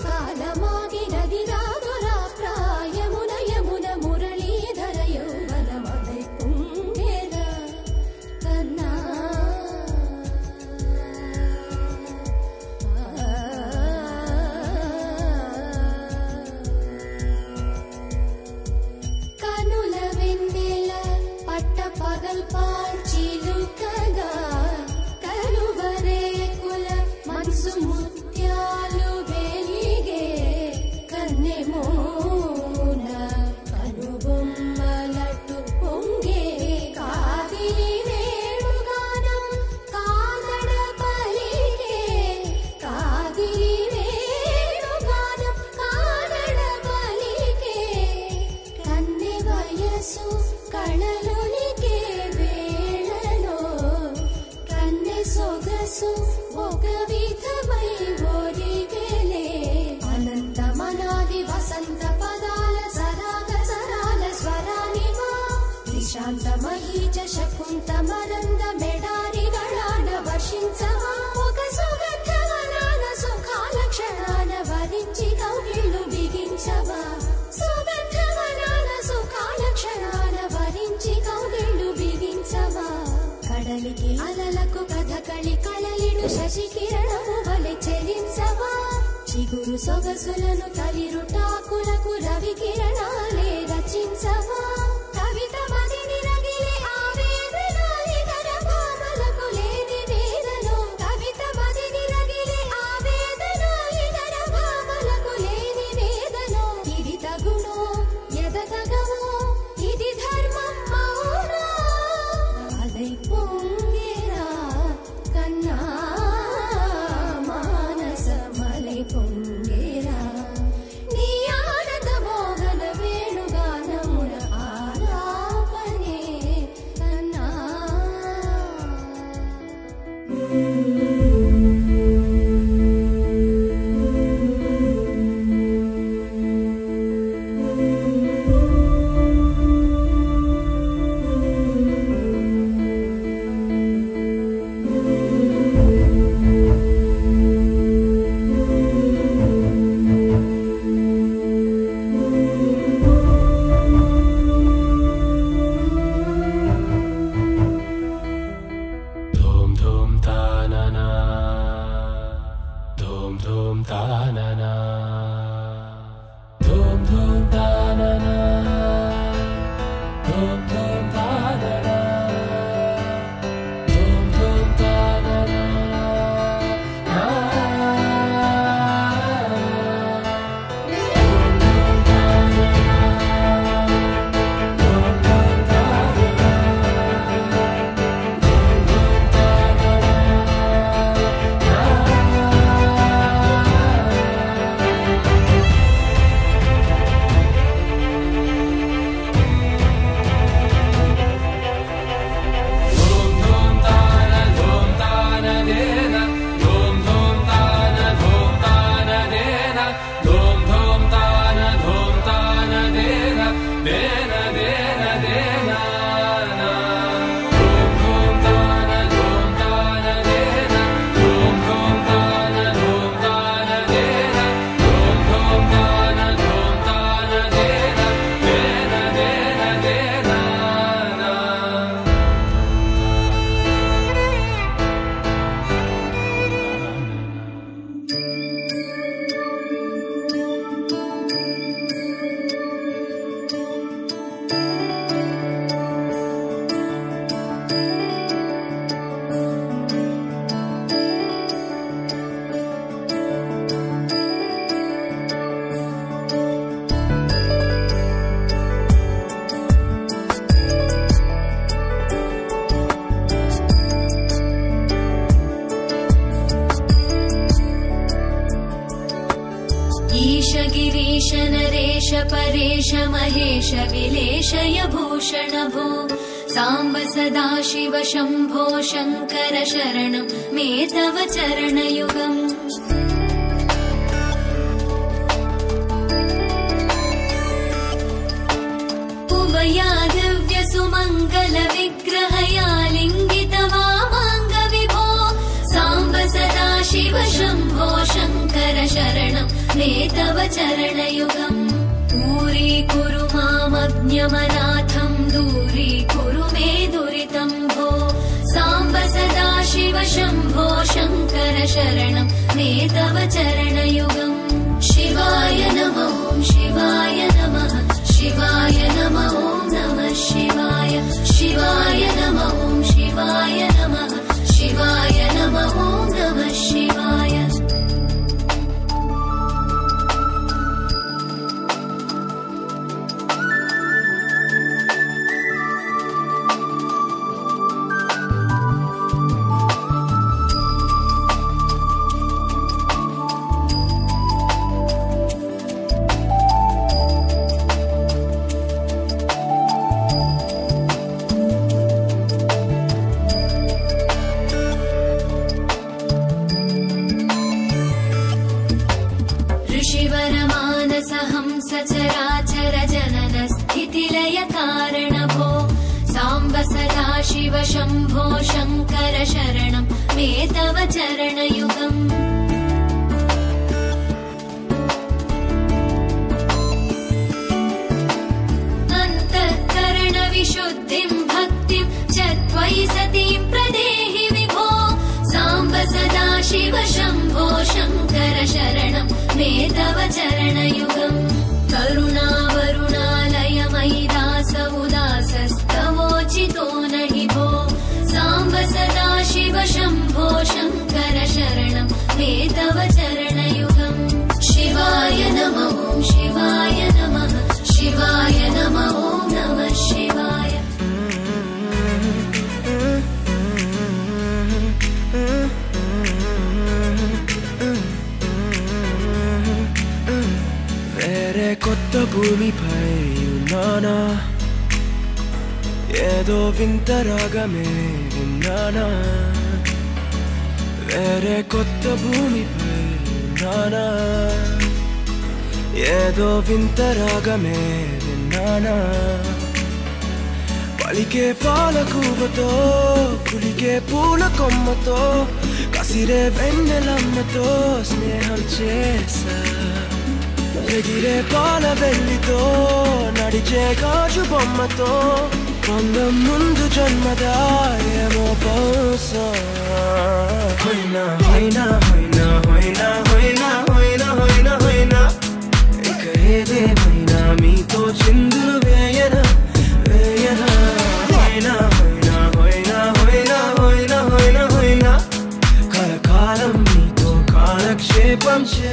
ಕಾಲಮಾಗಿ ನದಿದ బీజ శకుంతమరంద మెడారిగళాన వర్షించవా ఒక సుగంధవనాన సుఖాల క్షణాన వరించి కౌగిళ్ళు బిగించవా సుగంధవనాన సుఖాల క్షణాన వరించి కౌగిళ్ళు బిగించవా కడలికి అలలకు కథకళి కలలిడు శశి కిరణము వలె చెలించవా చిగురు సొగసులను తలిరుటాకులకు రవి కిరణాలే రచించవా కవిత మదిని రగిలే ఆవేదన ఇతర భామలకు లేని వేదనో కవిత మదిని రగిలే ఆవేదన ఇతర భామలకు లేని వేదనో ఇది తగునో ఎదతగవో ఇది ధర్మం మౌనా అలై పొంగేరా కన్నా మానసమలై పొంగేరా నీ ఆనంద మోహన వేణుగానమున ఆలాపనే కన్నా परेश महेश विलेशय भूषण भो सांब सदाशिव शंभो शंकर शरणं मे तव चरणयुगम् उमया दिव्य सुमंगल विग्रहया लिंगित वामांग विभो सांब सदाशिव शंभो शंकर शरणं मे तव चरणयुगम् दूरीकुरु मामज्ञमनाथं दूरीकुरु मे दुरितं भो सांब सदाशिव शंभो शंकर शरणं मे तव चरणयुगम् शिवाय नमः शिवाय नमः शिवाय नमः नमः शिवाय शिवाय नमः शिवाय नमः शिवाय नमः नमः शिवाय सचराचर जनन स्थितिलय कारण भो सांब सदाशिव शम्भो शङ्कर शरणं मे तव चरणयुगम् अन्तःकरणविशुद्धिं भक्तिं च त्वयि सतीं प्रदेहि विभो साम्ब सदाशिव शम्भो शङ्कर शरणं मे तव चरणयुगम् करुणावरुणालय मयि दास उदासस्तवोचितो नहि भो साम्ब सदाशिव शम्भो शङ्कर शरणं मे तव चरणयुगम् शिवाय नमः शिवाय नमः शिवाय नमः ॐ नमः शिवाय వేరే కొత్త భూమిపై ఉన్నానా ఏదో వింత రాగమే విన్నానా వేరే కొత్త భూమిపై ఉన్నానా ఏదో వింత రాగమే విన్నానా పలికే పాలకూవతో కులికే పూల కొమ్మతో కసిరే వెన్నెలమ్మతో స్నేహం చేసా ఎగిరే పాల వెల్లితో నడిచే గాజు బొమ్మతో అందం ముందు జన్మదా ఏమో బహుశా హోయినా హోయినా హోయినా హోయినా హోయినా హోయినా హోయినా హోయినా ఇక ఏదేమైనా మీతో చిందులు వేయనా వేయనా హోయినా హోయినా హోయినా హోయినా హోయినా హోయినా హోయినా కలకాలం మీతో కాలక్షేపం చే